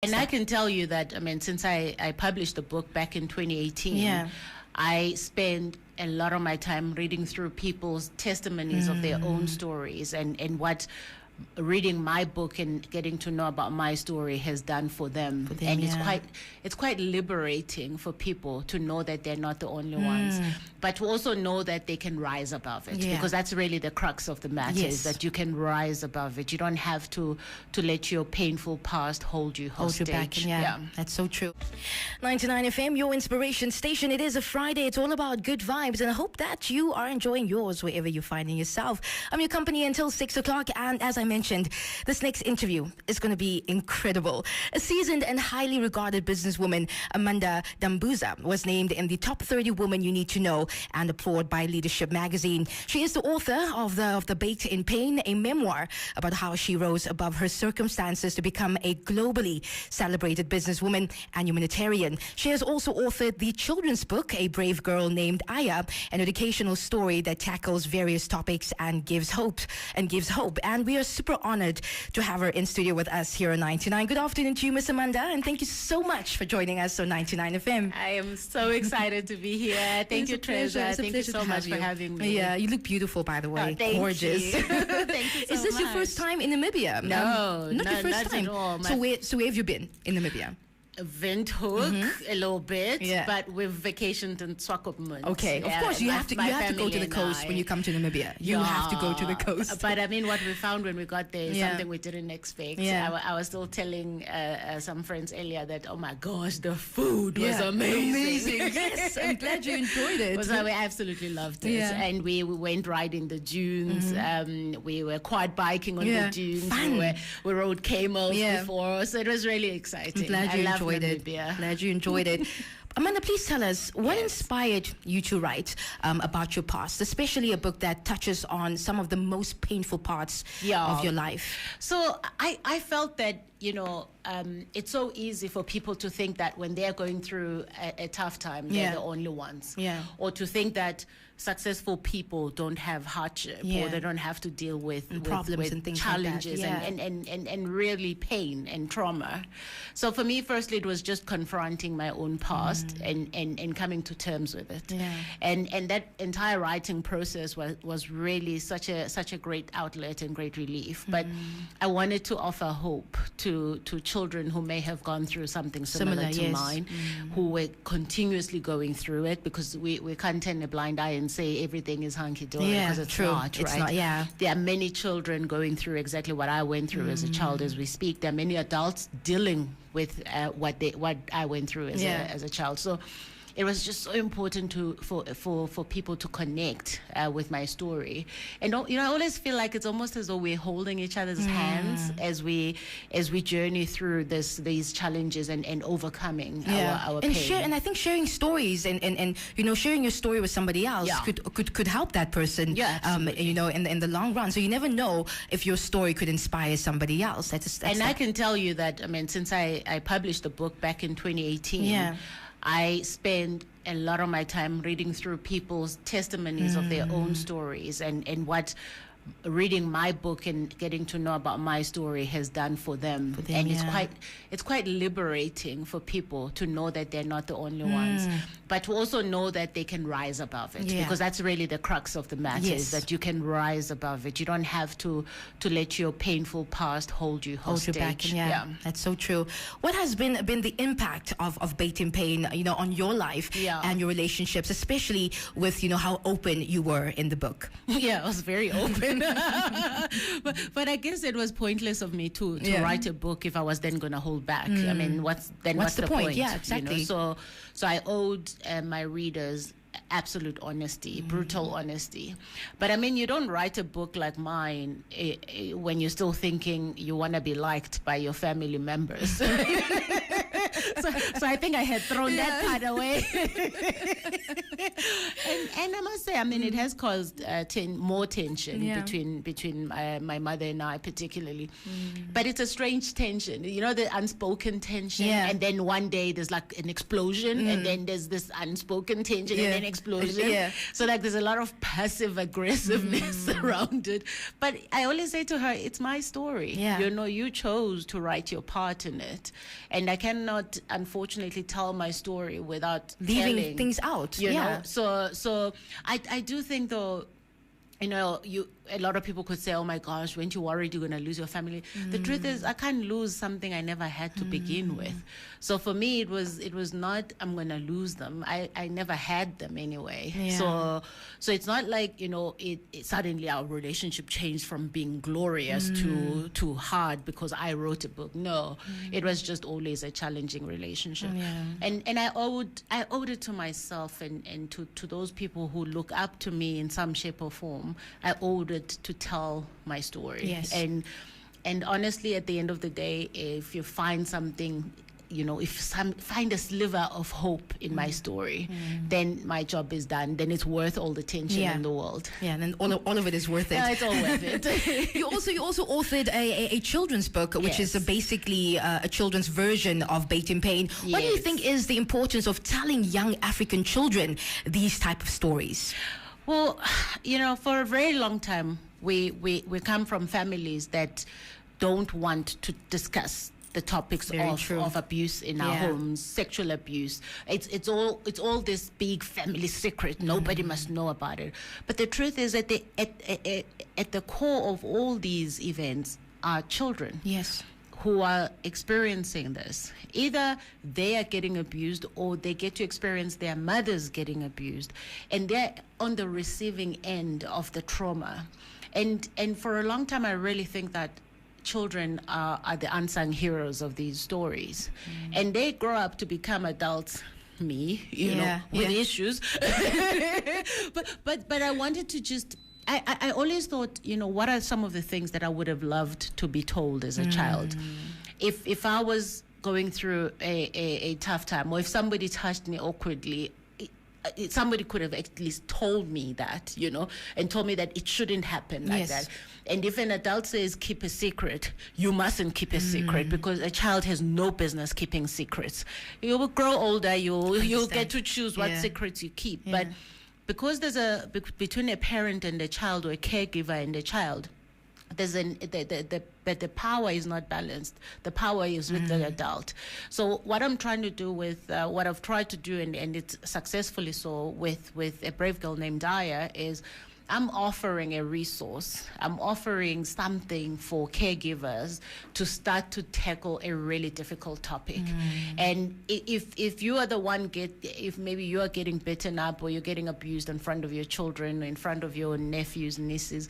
And I can tell you that, I mean, since I published the book back in 2018, I spent a lot of my time reading through people's testimonies of their own stories and what reading my book and getting to know about my story has done for them. And it's quite liberating for people to know that they're not the only ones, but to also know that they can rise above it, because that's really the crux of the matter, is that you can rise above it. You don't have to let your painful past hold you hostage. Hold you back. That's so true. 99 FM, your inspiration station. It is a Friday. It's all about good vibes, and I hope that you are enjoying yours wherever you're finding yourself. I'm your company until 6 o'clock, and as I mentioned, this next interview is going to be incredible. A seasoned and highly regarded businesswoman, Amanda Dambuza, was named in the top 30 women you need to know and applauded by Leadership magazine. She is the author of the Baked in Pain, a memoir about how she rose above her circumstances to become a globally celebrated businesswoman and humanitarian. She has also authored the children's book, A Brave Girl Named Aya, an educational story that tackles various topics and gives hope. And we are super honored to have her in studio with us here on 99. Good afternoon to you, Miss Amanda, and thank you so much for joining us on 99 FM. I am so excited to be here. Thank you, Treasure. Thank you so much for having me. Yeah, you look beautiful, by the way. Thank Gorgeous. You. Thank you so Is this much. your first time in Namibia? No, not your first time. At all. So where have you been in Namibia? Windhoek a little bit, but we've vacationed in Swakopmund. Okay, of course you have to go to the coast when you come to Namibia. You have to go to the coast. But I mean, what we found when we got there is something we didn't expect. I was still telling some friends earlier that, oh my gosh, the food was amazing. Yes, I'm glad you enjoyed it. So we absolutely loved it, and we went riding the dunes. We were quad biking on the dunes. Fun. We rode camels before, so it was really exciting. I'm glad you enjoyed it. Glad you enjoyed it. Amanda, please tell us what inspired you to write about your past, especially a book that touches on some of the most painful parts of your life. So I felt that, it's so easy for people to think that when they're going through a tough time, they're the only ones. Or to think that successful people don't have hardship or they don't have to deal with problems and things challenges like that. and really pain and trauma. So for me, firstly, it was just confronting my own past and coming to terms with it. And that entire writing process was really such a great outlet and great relief. But I wanted to offer hope to children who may have gone through something similar to mine, who were continuously going through it, because we can't turn a blind eye and say everything is hunky-dory, because it's not, it's not, There are many children going through exactly what I went through as a child as we speak. There are many adults dealing with what I went through as a child. So it was just so important for people to connect with my story. And I always feel like it's almost as though we're holding each other's hands as we journey through these challenges and overcoming our pain. And I think sharing stories and sharing your story with somebody else could help that person. In the long run. So you never know if your story could inspire somebody else. I can tell you that, I mean, since I published the book back in 2018. I spend a lot of my time reading through people's testimonies of their own stories and what reading my book and getting to know about my story has done for them. And it's quite liberating for people to know that they're not the only ones, but to also know that they can rise above it, because that's really the crux of the matter, is that you can rise above it. You don't have to let your painful past hold you hostage. Hold you back. That's so true. What has been the impact of Baked in Pain, on your life and your relationships, especially with how open you were in the book? I was very open. but I guess it was pointless of me to write a book if I was then going to hold back. I mean, what's the point? Yeah, exactly. So I owed my readers absolute honesty, brutal honesty. But I mean, you don't write a book like mine when you're still thinking you want to be liked by your family members. So So I think I had thrown that part away. and I must say, I mean, it has caused more tension between my mother and I, particularly. But it's a strange tension, you know, the unspoken tension. And then one day there's like an explosion, and then there's this unspoken tension, and then explosion. So like there's a lot of passive aggressiveness around it. But I always say to her, it's my story. You know, you chose to write your part in it, and I cannot unfortunately tell my story without leaving things out. You know, so I do think, though, you know, a lot of people could say, oh my gosh, weren't you worried you're going to lose your family? The truth is, I can't lose something I never had to begin with. So for me, it was not, I'm going to lose them. I never had them anyway. So it's not like, you know, it suddenly our relationship changed from being glorious to hard because I wrote a book. No, it was just always a challenging relationship. And I owed it to myself and to those people who look up to me in some shape or form. I owed it to tell my story. And honestly, at the end of the day, if you find something, you know, find a sliver of hope in my story, then my job is done. Then it's worth all the tension in the world. And then all of it is worth it. It's all worth it. You also authored a children's book, which is basically a children's version of Baked in Pain. What do you think is the importance of telling young African children these type of stories? Well, you know, for a very long time, we come from families that don't want to discuss the topics of abuse in our homes, sexual abuse. It's all this big family secret. Nobody must know about it. But the truth is that at the core of all these events are children. Who are experiencing this. Either they are getting abused or they get to experience their mothers getting abused, and they're on the receiving end of the trauma. And for a long time, I really think that children are the unsung heroes of these stories. And they grow up to become adults, you know, with issues. but I wanted to just, I always thought, you know, what are some of the things that I would have loved to be told as a child? If I was going through a tough time, or if somebody touched me awkwardly, somebody could have at least told me that, you know, and told me that it shouldn't happen like that. And if an adult says keep a secret, you mustn't keep a secret, because a child has no business keeping secrets. You will grow older, you'll get to choose what secrets you keep. But because there's between a parent and a child, or a caregiver and a child, there's but the power is not balanced. The power is with the adult. So what I'm trying to do with what I've tried to do, and it's successfully so, with a brave girl named Daya, is I'm offering a resource. I'm offering something for caregivers to start to tackle a really difficult topic. And if you are the one if maybe you are getting beaten up, or you're getting abused in front of your children, in front of your nephews and nieces,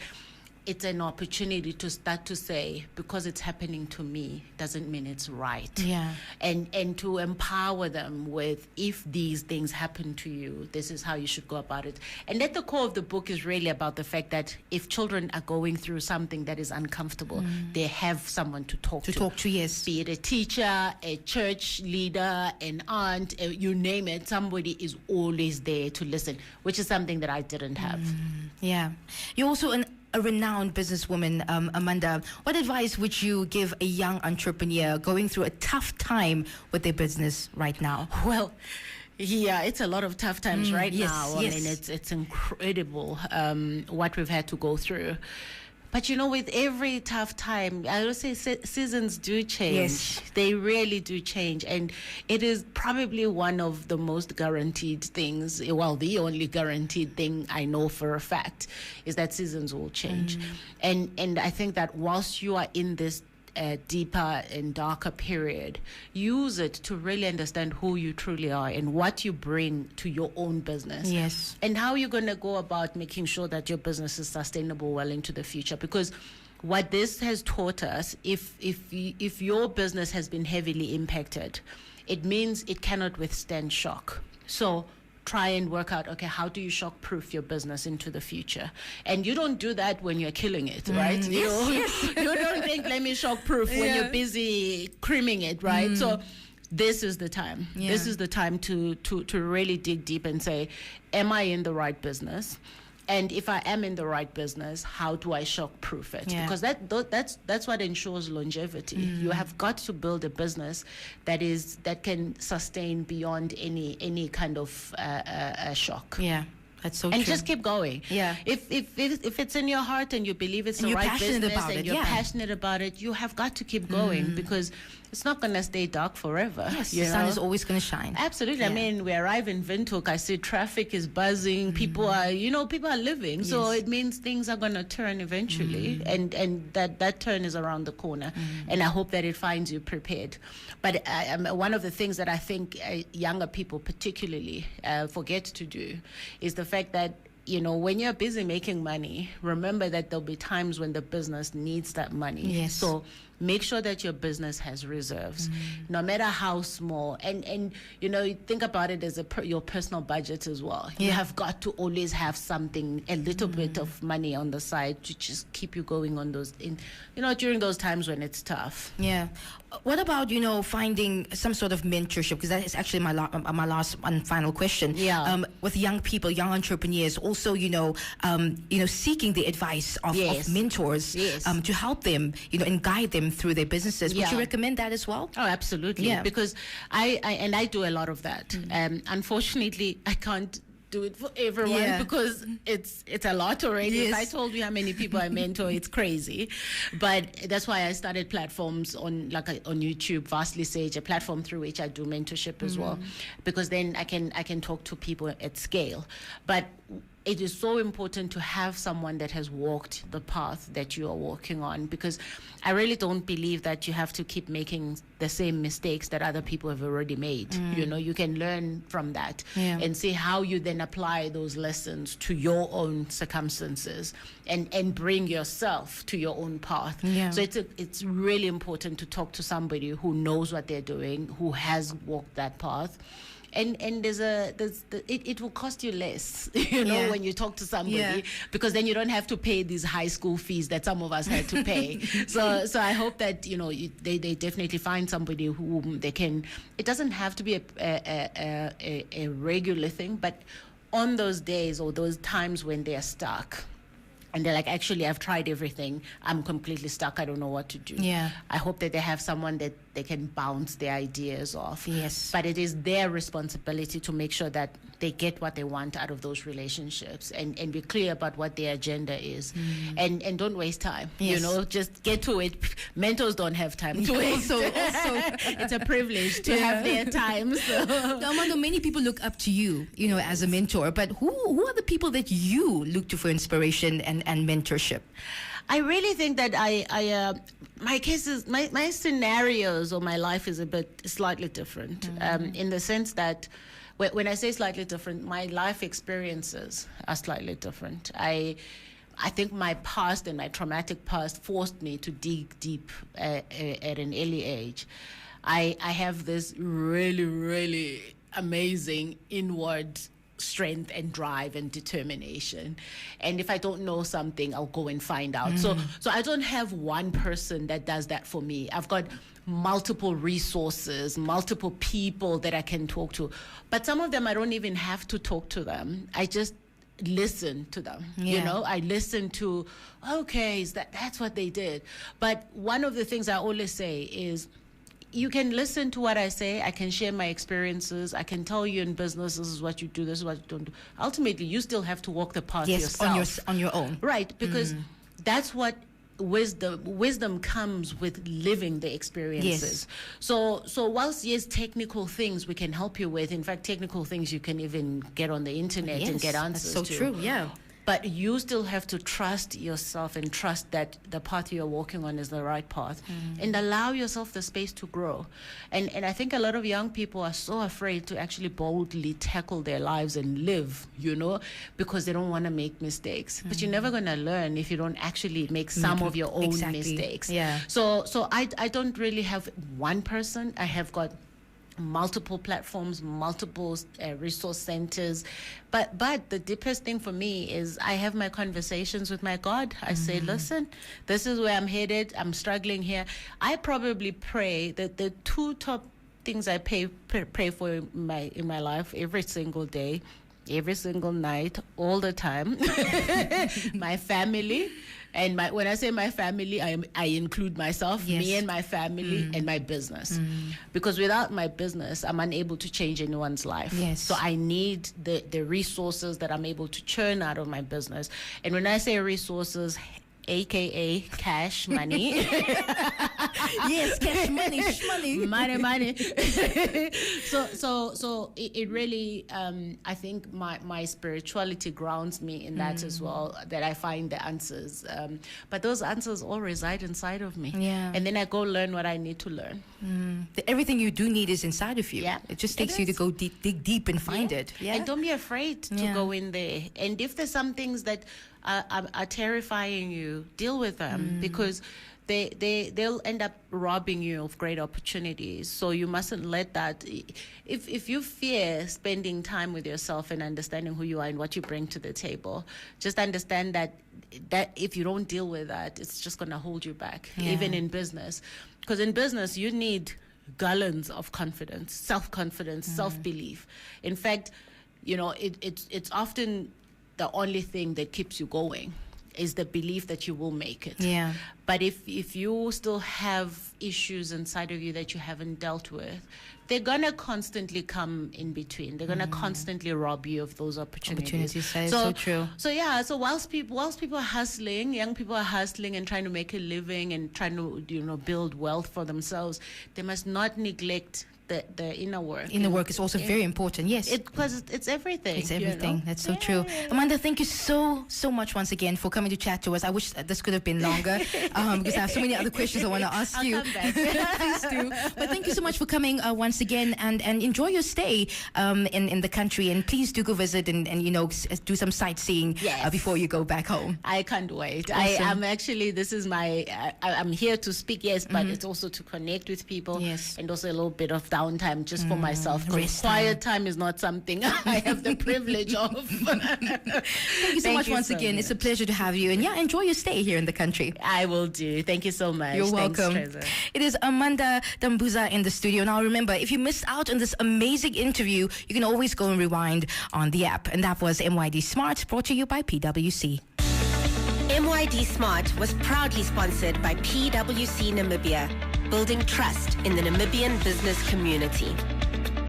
it's an opportunity to start to say, because it's happening to me doesn't mean it's right. And to empower them with, if these things happen to you, this is how you should go about it. And at the core of the book is really about the fact that if children are going through something that is uncomfortable, they have someone to talk to. Yes. Be it a teacher, a church leader, an aunt, you name it, somebody is always there to listen, which is something that I didn't have. You're also a renowned businesswoman, Amanda. What advice would you give a young entrepreneur going through a tough time with their business right now? Well, it's a lot of tough times now. I mean, it's incredible what we've had to go through. But, you know, with every tough time, I would say seasons do change. They really do change. And it is probably one of the most guaranteed things, well, the only guaranteed thing I know for a fact, is that seasons will change. And I think that whilst you are in this deeper and darker period, use it to really understand who you truly are and what you bring to your own business. And how you're going to go about making sure that your business is sustainable well into the future. Because what this has taught us, if your business has been heavily impacted, it means it cannot withstand shock. So try and work out, okay, how do you shock-proof your business into the future? And you don't do that when you're killing it, right? You don't think, let me shock-proof when you're busy creaming it, right? this is the time. Yeah. This is the time to really dig deep and say, am I in the right business? And if I am in the right business, how do I shock-proof it? Yeah. Because that's what ensures longevity. You have got to build a business that can sustain beyond any kind of shock. Yeah. That's so true. And just keep going. Yeah. If it's in your heart and you believe it's the right business and you're passionate about it, you have got to keep going because it's not going to stay dark forever. Yes, the sun is always going to shine. Absolutely. Yeah. I mean, we arrive in Windhoek, I see traffic is buzzing. People are living. Yes. So it means things are going to turn eventually. And that turn is around the corner. And I hope that it finds you prepared. But one of the things that I think younger people particularly forget to do is the fact that, when you're busy making money, remember that there'll be times when the business needs that money. Yes. So make sure that your business has reserves, no matter how small. And think about it as your personal budget as well. You have got to always have something, a little bit of money on the side to just keep you going on those, during those times when it's tough. Yeah. What about, finding some sort of mentorship? Because that is actually my last and final question. Yeah. With young people, young entrepreneurs, also, seeking the advice of mentors to help them, and guide them through their businesses. Would you recommend that as well? Oh, absolutely. Yeah. Because I do a lot of that. Unfortunately, I can't do it for everyone because it's a lot already. Yes. If I told you how many people I mentor, it's crazy. But that's why I started platforms on YouTube, Vastly Sage, a platform through which I do mentorship as well, because then I can talk to people at scale. But it is so important to have someone that has walked the path that you are walking on, because I really don't believe that you have to keep making the same mistakes that other people have already made. You can learn from that and see how you then apply those lessons to your own circumstances and bring yourself to your own path. Yeah. So it's really important to talk to somebody who knows what they're doing, who has walked that path. And it will cost you less, when you talk to somebody, because then you don't have to pay these high school fees that some of us had to pay. So I hope that they definitely find somebody whom they can. It doesn't have to be a regular thing, but on those days or those times when they are stuck. And they're like, actually, I've tried everything. I'm completely stuck. I don't know what to do. Yeah. I hope that they have someone that they can bounce their ideas off. Yes. But it is their responsibility to make sure that they get what they want out of those relationships and be clear about what their agenda is. And don't waste time. Yes. Just get to it. Mentors don't have time to waste. Also, it's a privilege to have their time. So. Amanda, many people look up to you, as a mentor. But who are the people that you look to for inspiration and mentorship? I really think that my cases, my scenarios or my life is slightly different, in the sense that when I say slightly different, my life experiences are slightly different. I think my past and my traumatic past forced me to dig deep at an early age. I have this really, really amazing inward strength and drive and determination, and if I don't know something, I'll go and find out. So I don't have one person that does that for me. I've got multiple resources, multiple people that I can talk to, but some of them I don't even have to talk to them. I just listen to them. I listen to, okay, that's what they did. But one of the things I always say is, you can listen to what I say. I can share my experiences. I can tell you in business, this is what you do, this is what you don't do. Ultimately, you still have to walk the path yourself. on your own. Right, because that's what wisdom comes with living the experiences. Yes. So whilst, yes, technical things we can help you with. In fact, technical things you can even get on the internet and get answers to. That's so true, yeah. But you still have to trust yourself and trust that the path you're walking on is the right path, and allow yourself the space to grow. And I think a lot of young people are so afraid to actually boldly tackle their lives and live, because they don't want to make mistakes. But you're never going to learn if you don't actually make some of your own mistakes. Yeah. So I don't really have one person. I have got multiple platforms, multiple resource centers, but the deepest thing for me is I have my conversations with my God. I say, listen, this is where I'm headed. I'm struggling here. I probably pray that the two top things I pray for in my life every single day, every single night, all the time. My family. And when I say my family, I include myself, me and my family, and my business. Because without my business, I'm unable to change anyone's life. Yes. So I need the resources that I'm able to churn out of my business. And when I say resources, AKA cash money. Yes, cash money, money. So it really, I think my spirituality grounds me in that as well, that I find the answers. But those answers all reside inside of me. Yeah. And then I go learn what I need to learn. Everything you do need is inside of you. Yeah. It just takes you to go dig deep and find it. Yeah. And don't be afraid to go in there. And if there's some things that are terrifying you, deal with them, because they'll end up robbing you of great opportunities. So you mustn't let that. If you fear spending time with yourself and understanding who you are and what you bring to the table, just understand that if you don't deal with that, it's just going to hold you back, even in business. Because in business, you need gallons of confidence, self-confidence, self-belief. In fact, it's often the only thing that keeps you going is the belief that you will make it. Yeah. But if you still have issues inside of you that you haven't dealt with, they're gonna constantly come in between. They're gonna constantly rob you of those opportunities. That is so true. So yeah. So whilst people are hustling, young people are hustling and trying to make a living and trying to build wealth for themselves, they must not neglect the inner work. Inner work is also very important, yes. Because it's everything. It's everything. That's so true. Amanda, thank you so much once again for coming to chat to us. I wish this could have been longer because I have so many other questions I want to ask you. I'll come back. Please do. But thank you so much for coming once again, and enjoy your stay in the country. And please do go visit and do some sightseeing before you go back home. I can't wait. Awesome. I'm actually, this is my, I'm here to speak, but it's also to connect with people. Yes. And also a little bit of downtime just for myself. Because Rest quiet time is not something I have the privilege of. Thank you so much once again. It's a pleasure to have you. And enjoy your stay here in the country. I will do. Thank you so much. You're welcome. Thanks, it is Amanda Dambuza in the studio. Now remember, if you missed out on this amazing interview, you can always go and rewind on the app. And that was MYD Smart, brought to you by PwC. MYD Smart was proudly sponsored by PwC Namibia, building trust in the Namibian business community.